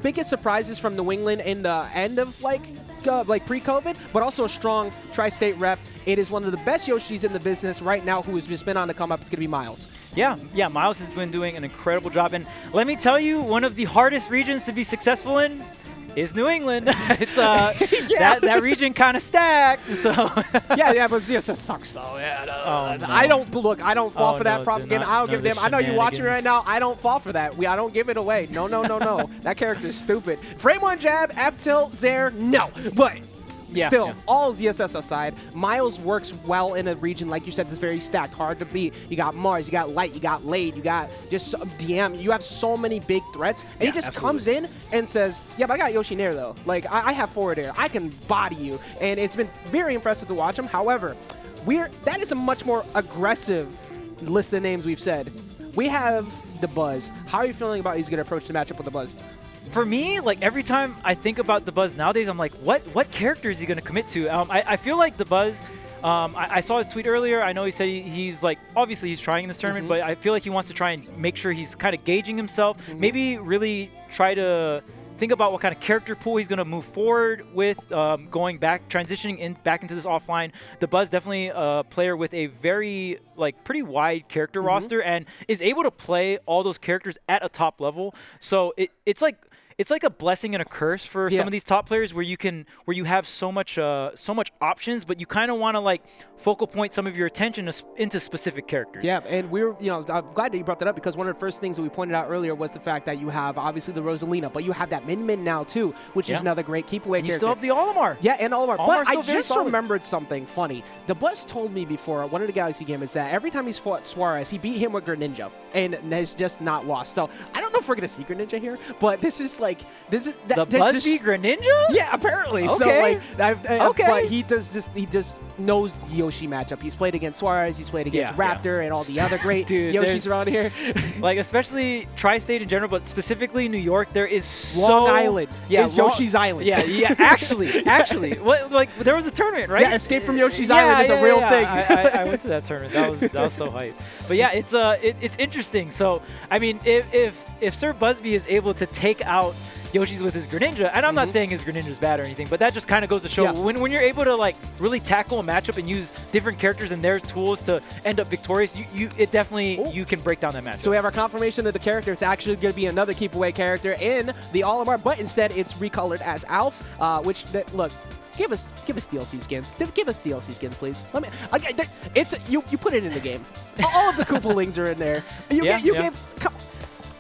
biggest surprises from New England in the end of like pre-COVID, but also a strong tri-state rep. It is one of the best Yoshis in the business right now who has just been on the come up. It's going to be Myles. Yeah, Myles has been doing an incredible job. And let me tell you, one of the hardest regions to be successful in is New England. It's that region kind of stacked. So yeah, but CSS sucks though. Yeah, no. I don't fall for that propaganda. I don't give them. I know you're watching right now. I don't fall for that. I don't give it away. No. That character is stupid. Frame one jab, F tilt, Zaire, no. But still, all ZSS aside, Myles works well in a region, like you said, that's very stacked, hard to beat. You got Mars, you got Light, you got Lade, you got just DM. You have so many big threats, and he just comes in and says, yeah, but I got Yoshi Nair, though. Like, I have forward air. I can body you. And it's been very impressive to watch him. However, that is a much more aggressive list of names we've said. We have Dabuz. How are you feeling about he's going to approach the matchup with Dabuz? For me, like every time I think about Dabuz nowadays, I'm like, what character is he going to commit to? I feel like Dabuz, I saw his tweet earlier. I know he said he's like, obviously he's trying in this tournament, but I feel like he wants to try and make sure he's kind of gauging himself. Maybe really try to think about what kind of character pool he's going to move forward with, transitioning back into this offline. Dabuz definitely a player with a very pretty wide character roster and is able to play all those characters at a top level. So it's like a blessing and a curse for some of these top players where you have so much options, but you kind of want to focal point some of your attention into specific characters. Yeah, and I'm glad that you brought that up because one of the first things that we pointed out earlier was the fact that you have obviously the Rosalina, but you have that Min now too, which is another great keep away character. You still have the Olimar. Yeah, and Olimar. But I just remembered something funny. Dabuz told me before one of the Galaxy games that every time he's fought Suarez, he beat him with Greninja and has just not lost. So I don't know if we're gonna see Greninja here, but this is Dabuz beat Greninja? Yeah, apparently. Okay. So but he just knows the Yoshi matchup. He's played against Suarez, he's played against Raptor and all the other great Yoshis around here. Especially tri-state in general, but specifically New York, there is Long Island. Yeah, Yoshi's Island. Yeah. Actually, there was a tournament, right? Yeah, Escape from Yoshi's Island is a real thing. I went to that tournament. That was so hype. But yeah, it's interesting. So I mean, if Sir Busby is able to take out Yoshi's with his Greninja, and I'm not saying his Greninja is bad or anything, but that just kind of goes to show when you're able to really tackle a matchup and use different characters and their tools to end up victorious, you can break down that matchup. So we have our confirmation of the character. It's actually going to be another keep away character in the Olimar, but instead it's recolored as Alph, look. Give us DLC skins. Give us DLC skins, please. You put it in the game. All of the Koopalings are in there.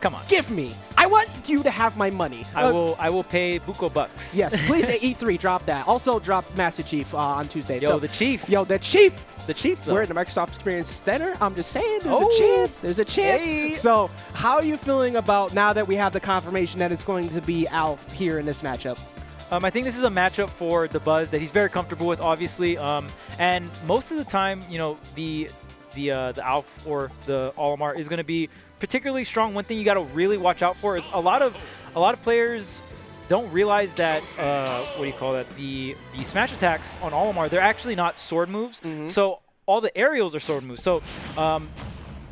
Come on. Give me. I want you to have my money. I will pay Buko bucks. Yes, please E3 drop that. Also drop Master Chief on Tuesday. The Chief. The Chief. The Chief, though. We're in the Microsoft Experience Center. I'm just saying, there's a chance. Hey. So how are you feeling about now that we have the confirmation that it's going to be Alph here in this matchup? I think this is a matchup for Dabuz that he's very comfortable with, obviously. And most of the time, the Alph or the Olimar is going to be particularly strong. One thing you got to really watch out for is a lot of players don't realize that the smash attacks on Olimar, they're actually not sword moves. So all the aerials are sword moves. So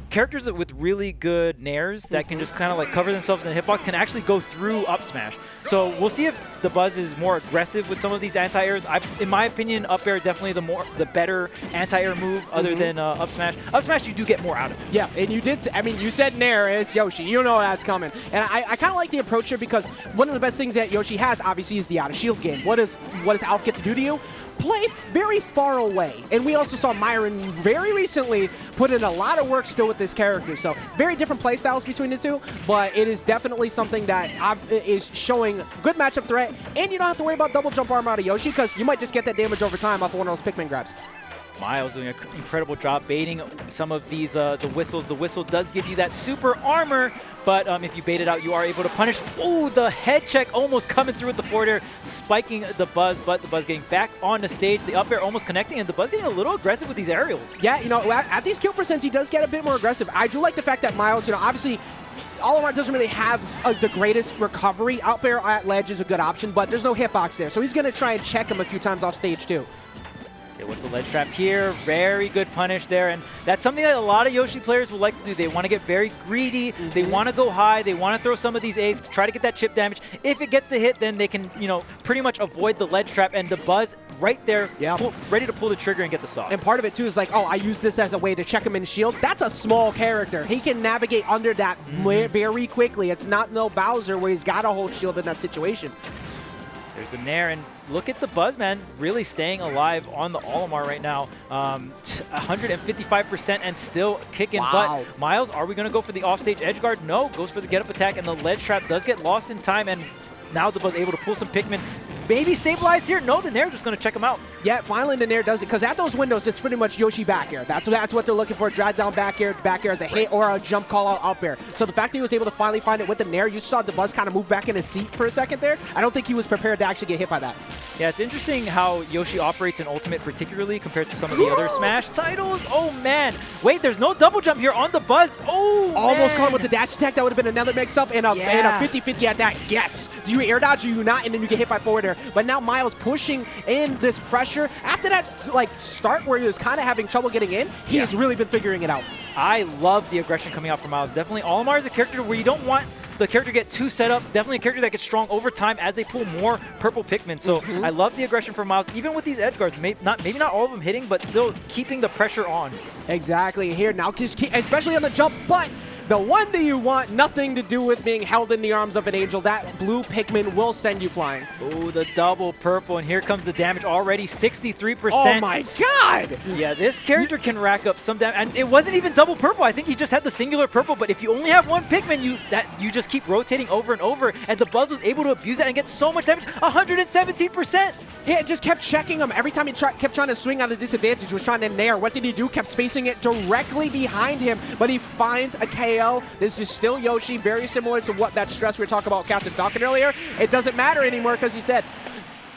characters with really good nairs that can just kind of cover themselves in a hitbox can actually go through up smash. So we'll see if Dabuz is more aggressive with some of these anti-airs. In my opinion, up air definitely the better anti-air move other than up smash. Up smash, you do get more out of it. Yeah, and you said nair, it's Yoshi. You know that's coming. And I kind of like the approach here because one of the best things that Yoshi has, obviously, is the out of shield game. What does Alph get to do to you? Play very far away. And we also saw Myron very recently put in a lot of work still with this character. So very different play styles between the two, but it is definitely something that is showing good matchup threat. And you don't have to worry about double jump arm out of Yoshi because you might just get that damage over time off of one of those Pikmin grabs. Myles doing an incredible job baiting some of these the whistles. The whistle does give you that super armor, but if you bait it out, you are able to punish. Ooh, the head check almost coming through with the forward air, spiking Dabuz, but Dabuz getting back on the stage. The up air almost connecting, and Dabuz getting a little aggressive with these aerials. Yeah, at these kill percents, he does get a bit more aggressive. I do like the fact that Myles, obviously, Olimar doesn't really have the greatest recovery. Out air at ledge is a good option, but there's no hitbox there, so he's going to try and check him a few times off stage, too. It was the ledge trap here. Very good punish there. And that's something that a lot of Yoshi players would like to do. They want to get very greedy. They want to go high. They want to throw some of these A's, try to get that chip damage. If it gets the hit, then they can, you know, pretty much avoid the ledge trap. And Dabuz right there, ready to pull the trigger and get the stock. And part of it, too, is like, oh, I use this as a way to check him in shield. That's a small character. He can navigate under that very quickly. It's not no Bowser where he's got to hold shield in that situation. There's the Nair, and look at the Buzz, man, really staying alive on the Olimar right now. 155% and still kicking butt. Myles, are we going to go for the offstage edge guard? No, goes for the get-up attack, and the ledge trap does get lost in time, and now the Buzz able to pull some Pikmin. Maybe stabilize here? No, the Nair just going to check him out. Yeah, finally the Nair does it, because at those windows, it's pretty much Yoshi back air. That's what they're looking for, drag down back air as a hit or a jump call out up air. So the fact that he was able to finally find it with the Nair, you saw the Buzz kind of move back in his seat for a second there. I don't think he was prepared to actually get hit by that. Yeah, it's interesting how Yoshi operates in Ultimate particularly compared to some of the other Smash titles. Oh, man. Wait, there's no double jump here on the Buzz. Oh, almost caught him with the dash attack. That would have been another mix-up and a 50-50 at that. Yes. Do you air dodge or do you not? And then you get hit by forward air. But now Myles pushing in this pressure. After that like start where he was kind of having trouble getting in, he has really been figuring it out. I love the aggression coming out from Myles. Definitely Olimar is a character where you don't want the character to get too set up. Definitely a character that gets strong over time as they pull more purple Pikmin. So I love the aggression from Myles, even with these edge guards. Maybe not all of them hitting, but still keeping the pressure on. Exactly. Here now, especially on the jump, but the one that you want nothing to do with being held in the arms of an angel, that blue Pikmin will send you flying. Oh, the double purple, and here comes the damage already, 63%. Oh my god! Yeah, this character can rack up some damage, and it wasn't even double purple. I think he just had the singular purple, but if you only have one Pikmin, you just keep rotating over and over, and the Buzz was able to abuse that and get so much damage, 117%! Yeah, it just kept checking him. Every time he kept trying to swing out a disadvantage, was trying to nair. What did he do? Kept spacing it directly behind him, but he finds a KO. This is still Yoshi, very similar to what that stress we were talking about Captain Falcon earlier. It doesn't matter anymore because he's dead.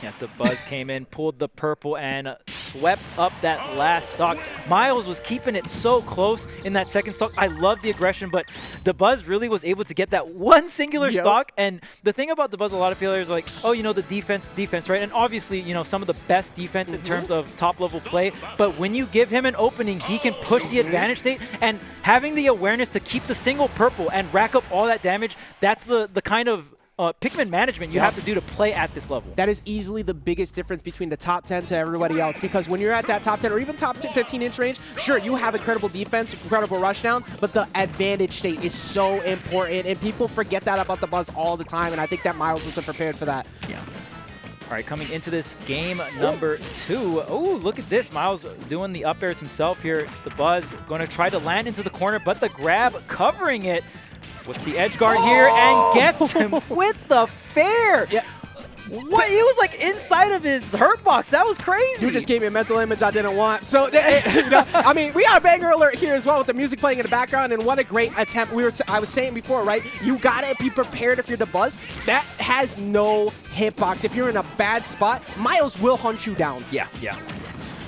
Yeah, the Buzz came in, pulled the purple, and swept up that last stock. Myles was keeping it so close in that second stock. I love the aggression, but the Buzz really was able to get that one singular stock. And the thing about the Buzz, a lot of players are like, oh, you know, the defense, right? And obviously, you know, some of the best defense in terms of top-level play. But when you give him an opening, he can push the advantage state. And having the awareness to keep the single purple and rack up all that damage, that's the kind of Pikmin management you have to do to play at this level. That is easily the biggest difference between the top 10 to everybody else, because when you're at that top 10 or even top 15-inch range, sure, you have incredible defense, incredible rushdown, but the advantage state is so important, and people forget that about the Buzz all the time, and I think that Myles wasn't prepared for that. Yeah. All right, coming into this game number 2. Oh, look at this. Myles doing the up airs himself here. The Buzz going to try to land into the corner, but the grab covering it. What's the edge guard here and gets him with the fair. Yeah. What? He was like inside of his hurt box. That was crazy. You just gave me a mental image I didn't want. So, you know, I mean, we got a banger alert here as well with the music playing in the background, and what a great attempt. I was saying before, right? You gotta be prepared if you're the Buzz. That has no hitbox. If you're in a bad spot, Myles will hunt you down. Yeah.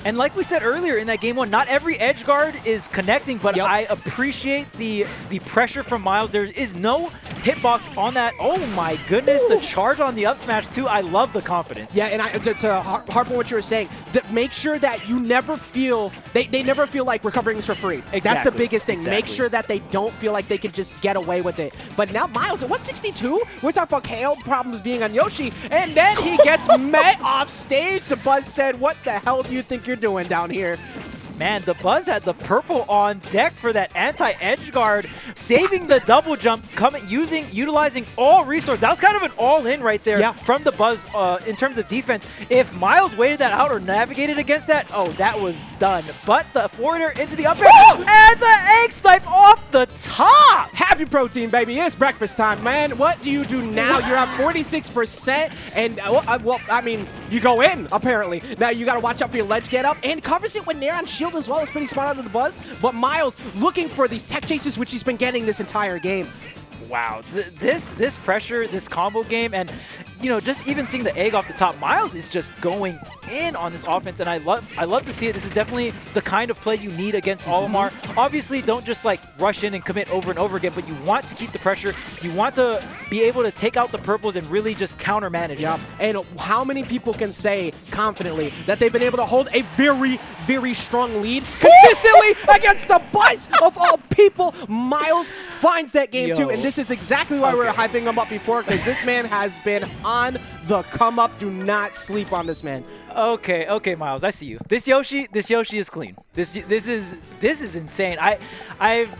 And like we said earlier in that game 1, not every edge guard is connecting, but I appreciate the pressure from Myles. There is no hitbox on that. Oh my goodness, the charge on the up smash too. I love the confidence. Yeah, and to harp on what you were saying, make sure that you never feel, they never feel like recovering is for free. Exactly. That's the biggest thing. Make sure that they don't feel like they can just get away with it. But now Myles at 162, we're talking about KO problems being on Yoshi, and then he gets met off stage. The Buzz said, what the hell do you think you're doing down here? Man, the Buzz had the purple on deck for that anti-edge guard, saving the double jump, utilizing all resources. That was kind of an all-in right there from the Buzz in terms of defense. If Myles waited that out or navigated against that, oh, that was done. But the forward air into the up air, and the egg snipe off the top. Have your protein, baby. It's breakfast time, man. What do you do now? You're at 46%, and, well, I mean, you go in, apparently. Now you got to watch out for your ledge get up, and covers it when they're on shield as well. It's pretty smart out of the Buzz, but Myles looking for these tech chases, which he's been getting this entire game. Wow, this pressure, this combo game, and you know, just even seeing the egg off the top, Myles is just going in on this offense, and I love to see it. This is definitely the kind of play you need against Olimar. Obviously, don't just like rush in and commit over and over again, but you want to keep the pressure. You want to be able to take out the purples and really just counter manage. Yeah, and how many people can say confidently that they've been able to hold a very, very strong lead consistently against the Buzz of all people? Myles finds that game too, and this is exactly why we were hyping him up before, because this man has been on the come up. Do not sleep on this man. Okay, Myles, I see you. This Yoshi is clean. This is insane.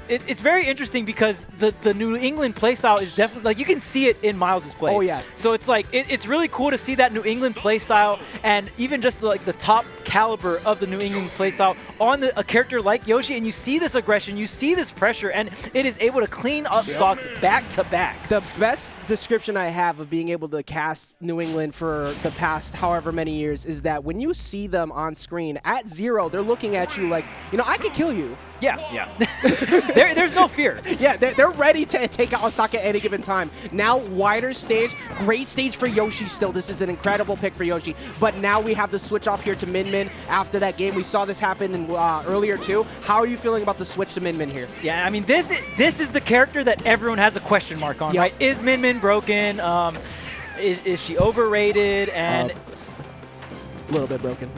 It's very interesting because the New England playstyle is definitely, like, you can see it in Myles' play. Oh yeah. So it's like it's really cool to see that New England playstyle, and even just like the top caliber of the New England playstyle on a character like Yoshi, and you see this aggression, you see this pressure, and it is able to clean up stocks back to back. The best description I have of being able to cast New England for the past however many years is that when you see them on screen at 0, they're looking at you like, you know, I could kill you. Yeah. There's no fear. Yeah, they're ready to take out a stock at any given time. Now, wider stage, great stage for Yoshi still. This is an incredible pick for Yoshi. But now we have the switch off here to Min Min after that game. We saw this happen earlier too. How are you feeling about the switch to Min Min here? Yeah, I mean, this is the character that everyone has a question mark on, right? Is Min Min broken? Is she overrated? And a little bit broken.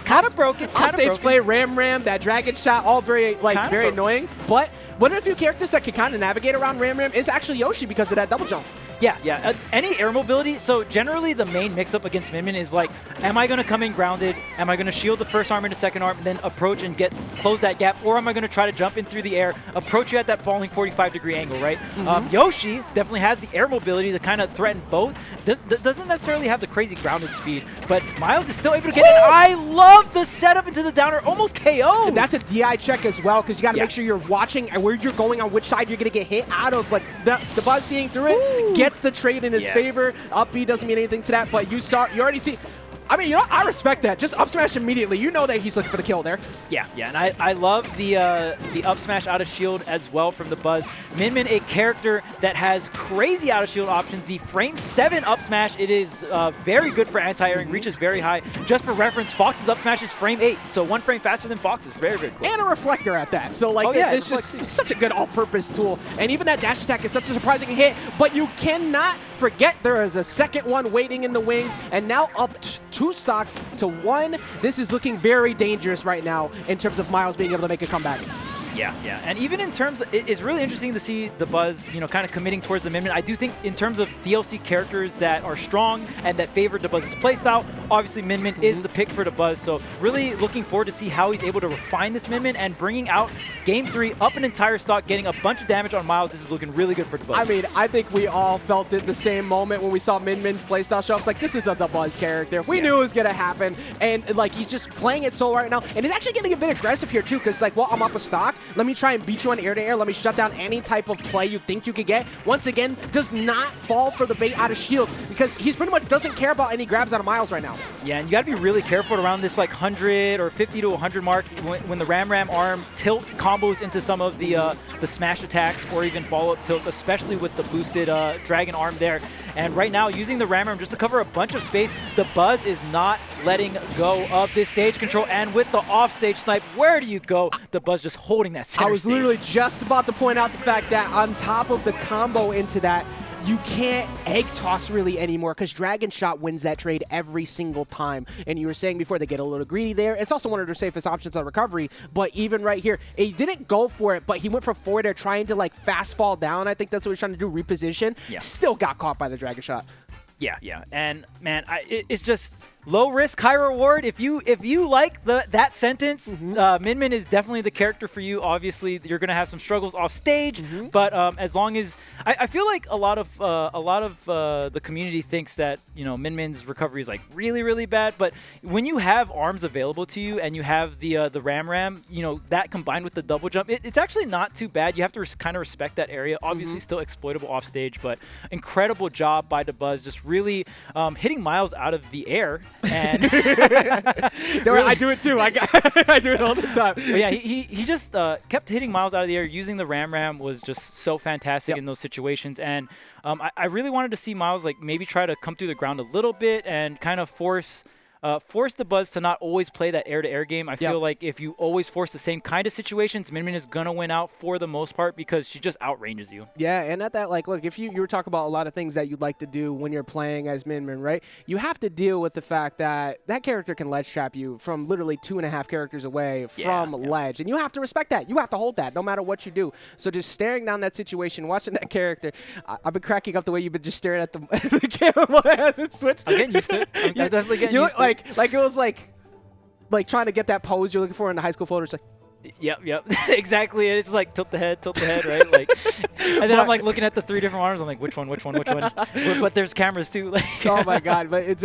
Kind of broken. Off-stage play, Ram, that dragon shot, all very annoying. But one of the few characters that can kind of navigate around Ram is actually Yoshi because of that double jump. Yeah. Any air mobility. So generally the main mix-up against Min Min is like, am I going to come in grounded? Am I going to shield the first arm into second arm, then approach and close that gap? Or am I going to try to jump in through the air, approach you at that falling 45-degree angle, right? Yoshi definitely has the air mobility to kind of threaten both. Doesn't necessarily have the crazy grounded speed, but Myles is still able to get in. I love the setup into the downer, almost KO. And that's a DI check as well, because you got to make sure you're watching and where you're going, on which side you're going to get hit out of. But the Buzz seeing through it gets the trade in his favor. Up B doesn't mean anything to that, but you already see. I mean, you know, I respect that. Just up smash immediately. You know that he's looking for the kill there. Yeah, and I love the up smash out of shield as well from the Buzz. Min Min, a character that has crazy out of shield options. The frame 7 up smash, it is very good for anti-airing, reaches very high. Just for reference, Fox's up smash is frame 8, so 1 frame faster than Fox's. Very, very cool. And a reflector at that. So like, it's just such a good all-purpose tool. And even that dash attack is such a surprising hit, but you cannot forget there is a second one waiting in the wings, and now up 2 stocks to 1. This is looking very dangerous right now in terms of Myles being able to make a comeback. Yeah. And even in terms of, it's really interesting to see the Buzz, you know, kind of committing towards the Min Min. I do think in terms of DLC characters that are strong and that favor the Buzz's playstyle, obviously Min Min is the pick for the Buzz. So really looking forward to see how he's able to refine this Min Min and bringing out Game 3 up an entire stock, getting a bunch of damage on Myles. This is looking really good for the Buzz. I mean, I think we all felt it the same moment when we saw Min Min's playstyle show up. It's like, this is a the Buzz character. We knew it was going to happen. And like, he's just playing it so right now. And he's actually getting a bit aggressive here too, because like, well, I'm up a stock. Let me try and beat you on air to air. Let me shut down any type of play you think you could get. Once again, does not fall for the bait out of shield, because he's pretty much doesn't care about any grabs out of Myles right now. Yeah, and you got to be really careful around this like 100 or 50 to 100 mark when the Ram arm tilt combos into some of the smash attacks or even follow-up tilts, especially with the boosted dragon arm there. And right now, using the Ram arm just to cover a bunch of space, the Buzz is not letting go of this stage control. And with the off-stage snipe, where do you go? The Buzz just holding that center I was literally just about to point out the fact that on top of the combo into that, you can't egg toss really anymore, because Dragon Shot wins that trade every single time. And you were saying before, they get a little greedy there. It's also one of their safest options on recovery, but even right here, he didn't go for it, but he went for forward air trying to like fast fall down. I think that's what he's trying to do, reposition. Yeah. Still got caught by the Dragon Shot. Yeah. And man, it's just low risk, high reward. If you like that sentence, Min Min is definitely the character for you. Obviously, you're gonna have some struggles off stage, but as long as I feel like a lot of the community thinks that, you know, Min Min's recovery is like really, really bad. But when you have arms available to you and you have the Ram, you know, that combined with the double jump, it's actually not too bad. You have to kind of respect that area. Obviously, still exploitable off stage, but incredible job by Dabuz, just really hitting Myles out of the air And I do it too. I do it all the time. But yeah, he just kept hitting Myles out of the air. Using the Ram was just so fantastic in those situations. And I really wanted to see Myles like maybe try to come through the ground a little bit and kind of force the Buzz to not always play that air-to-air game. I feel like if you always force the same kind of situations, Min Min is going to win out for the most part because she just outranges you. Yeah, and at that, like, look, if you were talking about a lot of things that you'd like to do when you're playing as Min Min, right? You have to deal with the fact that that character can ledge trap you from literally 2.5 characters away from ledge. And you have to respect that. You have to hold that no matter what you do. So just staring down that situation, watching that character, I've been cracking up the way you've been just staring at the camera while it hasn't switched. I'm getting used to it. I'm definitely getting used to it. Like it was like trying to get that pose you're looking for in the high school photo. It's like, Yep, exactly. It's just like tilt the head, right? Like, and then I'm like looking at the 3 different arms. I'm like, which one? But there's cameras too. Like, oh my god! But it's